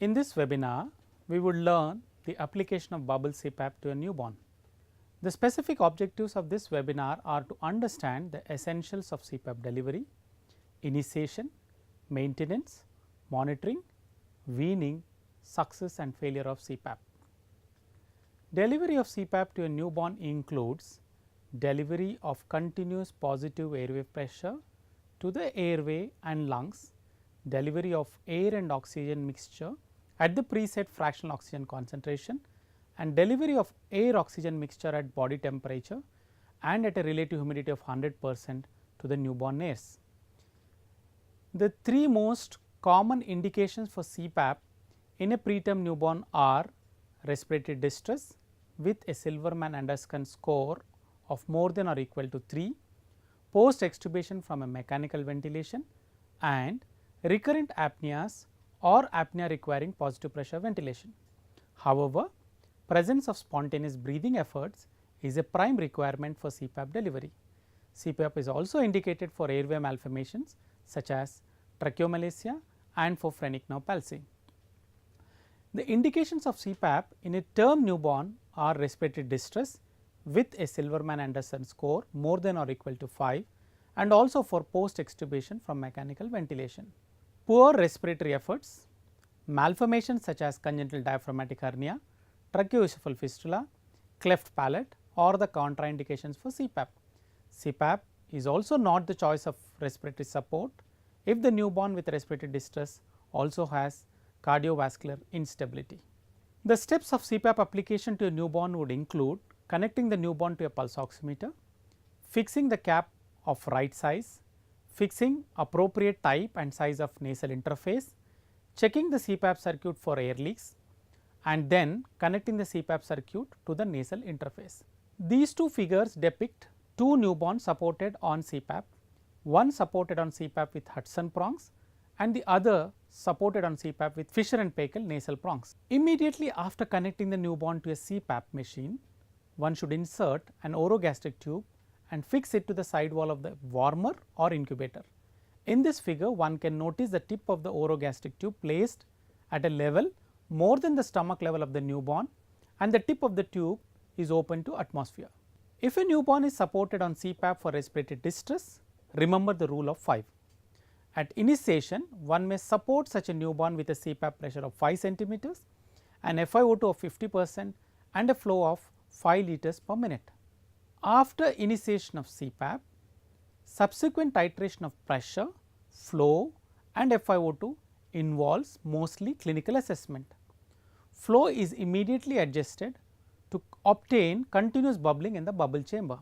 In this webinar, we would learn the application of bubble CPAP to a newborn. The specific objectives of this webinar are to understand the essentials of CPAP delivery, initiation, maintenance, monitoring, weaning, success and failure of CPAP. Delivery of CPAP to a newborn includes delivery of continuous positive airway pressure to the airway and lungs, delivery of air and oxygen mixture at the preset fractional oxygen concentration, and delivery of air oxygen mixture at body temperature and at a relative humidity of 100% to the newborn nurse. The three most common indications for CPAP in a preterm newborn are respiratory distress with a Silverman-Anderson score of more than or equal to 3, post extubation from a mechanical ventilation, and recurrent apneas or apnea requiring positive pressure ventilation. However, presence of spontaneous breathing efforts is a prime requirement for CPAP delivery. CPAP is also indicated for airway malformations such as tracheomalacia and for phrenic nerve palsy. The indications of CPAP in a term newborn are respiratory distress with a Silverman-Anderson score more than or equal to 5 and also for post extubation from mechanical ventilation. Poor respiratory efforts, malformations such as congenital diaphragmatic hernia, tracheoesophageal fistula, cleft palate are the contraindications for CPAP. CPAP is also not the choice of respiratory support if the newborn with respiratory distress also has cardiovascular instability. The steps of CPAP application to a newborn would include connecting the newborn to a pulse oximeter, fixing the cap of right size, fixing appropriate type and size of nasal interface, checking the CPAP circuit for air leaks, and then connecting the CPAP circuit to the nasal interface. These two figures depict two newborns supported on CPAP, one supported on CPAP with Hudson prongs and the other supported on CPAP with Fisher and Paykel nasal prongs. Immediately after connecting the newborn to a CPAP machine, one should insert an orogastric tube and fix it to the side wall of the warmer or incubator. In this figure, one can notice the tip of the orogastric tube placed at a level more than the stomach level of the newborn and the tip of the tube is open to atmosphere. If a newborn is supported on CPAP for respiratory distress, remember the rule of 5. At initiation, one may support such a newborn with a CPAP pressure of 5 centimeters, an FiO2 of 50% and a flow of 5 liters per minute. After initiation of CPAP, subsequent titration of pressure, flow and FiO2 involves mostly clinical assessment. Flow is immediately adjusted to obtain continuous bubbling in the bubble chamber.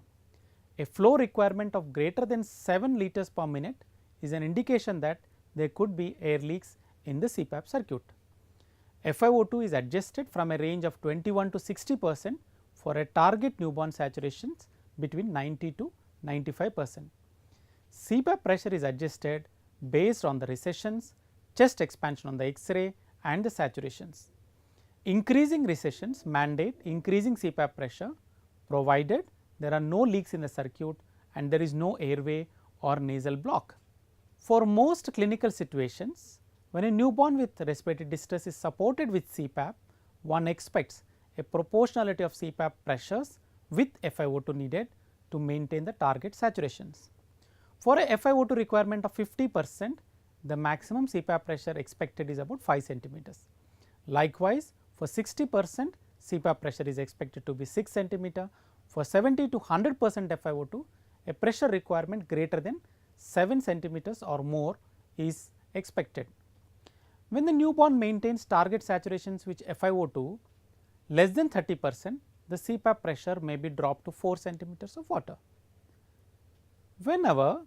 A flow requirement of greater than 7 liters per minute is an indication that there could be air leaks in the CPAP circuit. FiO2 is adjusted from a range of 21 to 60% for a target newborn saturations between 90 to 95%. CPAP pressure is adjusted based on the recessions, chest expansion on the X-ray and the saturations. Increasing recessions mandate increasing CPAP pressure provided there are no leaks in the circuit and there is no airway or nasal block. For most clinical situations, when a newborn with respiratory distress is supported with CPAP, one expects a proportionality of CPAP pressures with FiO2 needed to maintain the target saturations. For a FiO2 requirement of 50%, the maximum CPAP pressure expected is about 5 centimeters. Likewise, for 60%, CPAP pressure is expected to be 6 centimeter. For 70 to 100% FiO2, a pressure requirement greater than 7 centimeters or more is expected. When the newborn maintains target saturations with FiO2 less than 30%, the CPAP pressure may be dropped to 4 centimeters of water. Whenever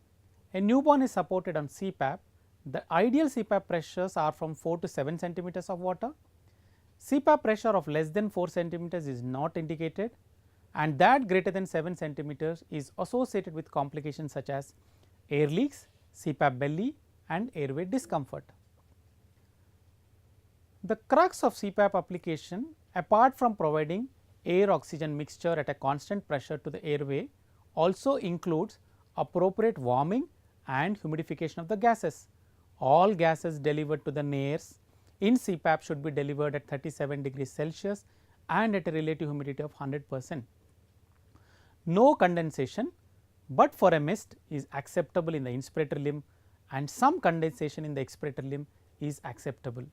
a newborn is supported on CPAP, the ideal CPAP pressures are from 4 to 7 centimeters of water. CPAP pressure of less than 4 centimeters is not indicated and that greater than 7 centimeters is associated with complications such as air leaks, CPAP belly and airway discomfort. The crux of CPAP application, apart from providing air oxygen mixture at a constant pressure to the airway, also includes appropriate warming and humidification of the gases. All gases delivered to the nares in CPAP should be delivered at 37 degrees Celsius and at a relative humidity of 100%. No condensation, but for a mist is acceptable in the inspirator limb and some condensation in the expirator limb is acceptable.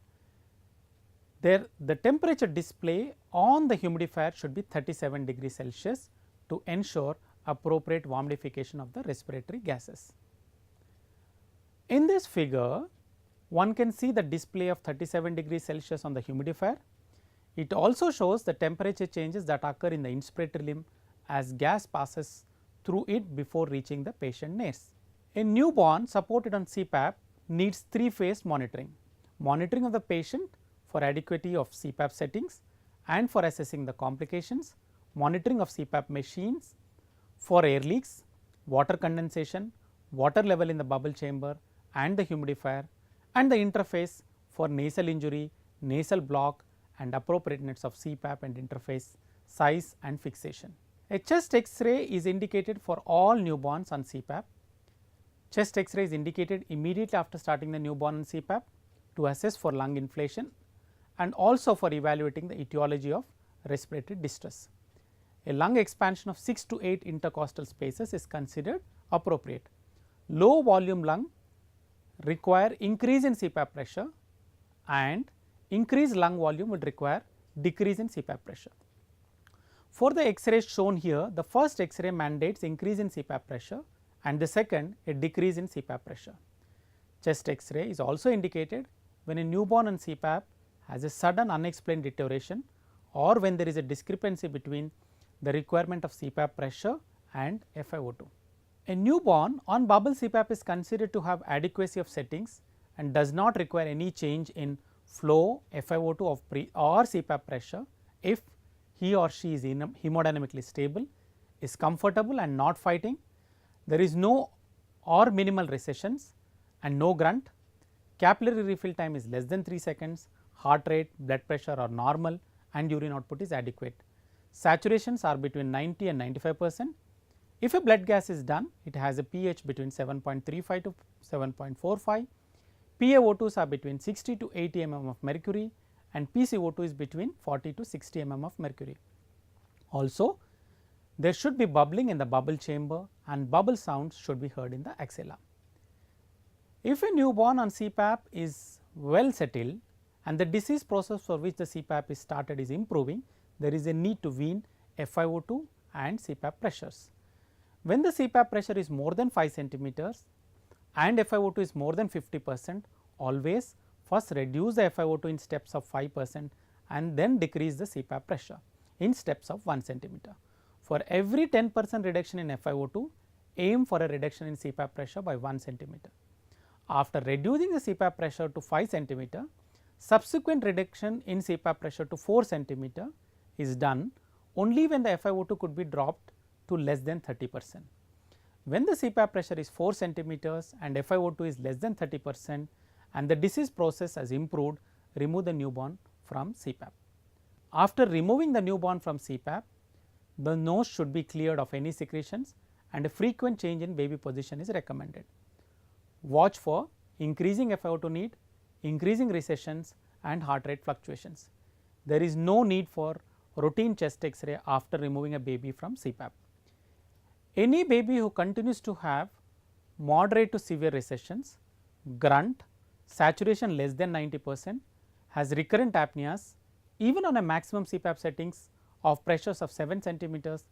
There, the temperature display on the humidifier should be 37 degrees Celsius to ensure appropriate warmidification of the respiratory gases. In this figure, one can see the display of 37 degrees Celsius on the humidifier. It also shows the temperature changes that occur in the inspirator limb as gas passes through it before reaching the patient nares. A newborn supported on CPAP needs 3-phase monitoring: monitoring of the patient for adequacy of CPAP settings and for assessing the complications, monitoring of CPAP machines for air leaks, water condensation, water level in the bubble chamber and the humidifier, and the interface for nasal injury, nasal block and appropriateness of CPAP and interface size and fixation. A chest X-ray is indicated for all newborns on CPAP. Chest X-ray is indicated immediately after starting the newborn on CPAP to assess for lung inflation and also for evaluating the etiology of respiratory distress. A lung expansion of 6 to 8 intercostal spaces is considered appropriate. Low volume lung require increase in CPAP pressure and increased lung volume would require decrease in CPAP pressure. For the X-rays shown here, the first X-ray mandates increase in CPAP pressure and the second a decrease in CPAP pressure. Chest X-ray is also indicated when a newborn on CPAP has a sudden unexplained deterioration or when there is a discrepancy between the requirement of CPAP pressure and FiO2. A newborn on bubble CPAP is considered to have adequacy of settings and does not require any change in flow, FiO2 or CPAP pressure if he or she is hemodynamically stable, is comfortable and not fighting, there is no or minimal recessions and no grunt, capillary refill time is less than 3 seconds, heart rate, blood pressure are normal and urine output is adequate. Saturations are between 90 and 95%. If a blood gas is done, it has a pH between 7.35 to 7.45, PaO2s are between 60 to 80 mm of mercury and PCO2 is between 40 to 60 mm of mercury. Also, there should be bubbling in the bubble chamber and bubble sounds should be heard in the axilla. If a newborn on CPAP is well settled and the disease process for which the CPAP is started is improving, there is a need to wean FiO2 and CPAP pressures. When the CPAP pressure is more than 5 centimeters and FiO2 is more than 50%, always first reduce the FiO2 in steps of 5% and then decrease the CPAP pressure in steps of 1 centimeter. For every 10% reduction in FiO2, aim for a reduction in CPAP pressure by 1 centimeter. After reducing the CPAP pressure to 5 centimeter, subsequent reduction in CPAP pressure to 4 centimeter is done only when the FiO2 could be dropped to less than 30%. When the CPAP pressure is 4 centimeters and FiO2 is less than 30% and the disease process has improved, remove the newborn from CPAP. After removing the newborn from CPAP, the nose should be cleared of any secretions and a frequent change in baby position is recommended. Watch for increasing FiO2 need, increasing recessions and heart rate fluctuations. There is no need for routine chest X-ray after removing a baby from CPAP. Any baby who continues to have moderate to severe recessions, grunt, saturation less than 90%, has recurrent apneas even on a maximum CPAP settings of pressures of 7 centimeters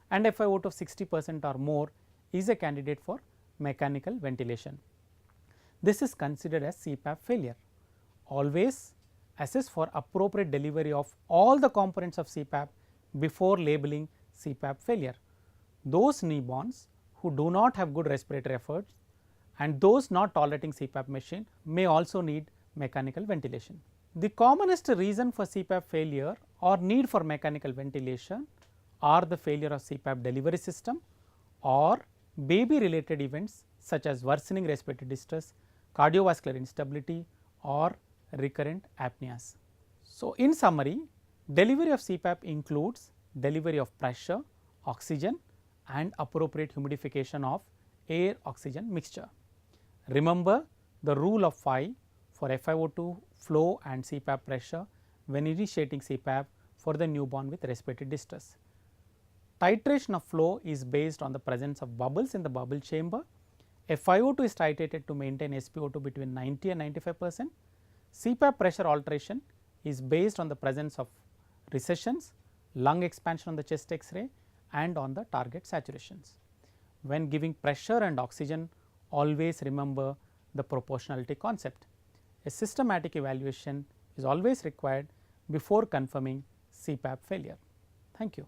and FiO2 of 60% or more is a candidate for mechanical ventilation. This is considered as CPAP failure. Always assess for appropriate delivery of all the components of CPAP before labeling CPAP failure. Those newborns who do not have good respiratory efforts and those not tolerating CPAP machine may also need mechanical ventilation. The commonest reason for CPAP failure or need for mechanical ventilation are the failure of CPAP delivery system or baby related events such as worsening respiratory distress, cardiovascular instability or recurrent apneas. So, in summary, delivery of CPAP includes delivery of pressure, oxygen and appropriate humidification of air oxygen mixture. Remember the rule of 5 for FiO2 flow and CPAP pressure when initiating CPAP for the newborn with respiratory distress. Titration of flow is based on the presence of bubbles in the bubble chamber. FiO2 is titrated to maintain SpO2 between 90 and 95%. CPAP pressure alteration is based on the presence of recessions, lung expansion on the chest X-ray and on the target saturations. When giving pressure and oxygen, always remember the proportionality concept. A systematic evaluation is always required before confirming CPAP failure. Thank you.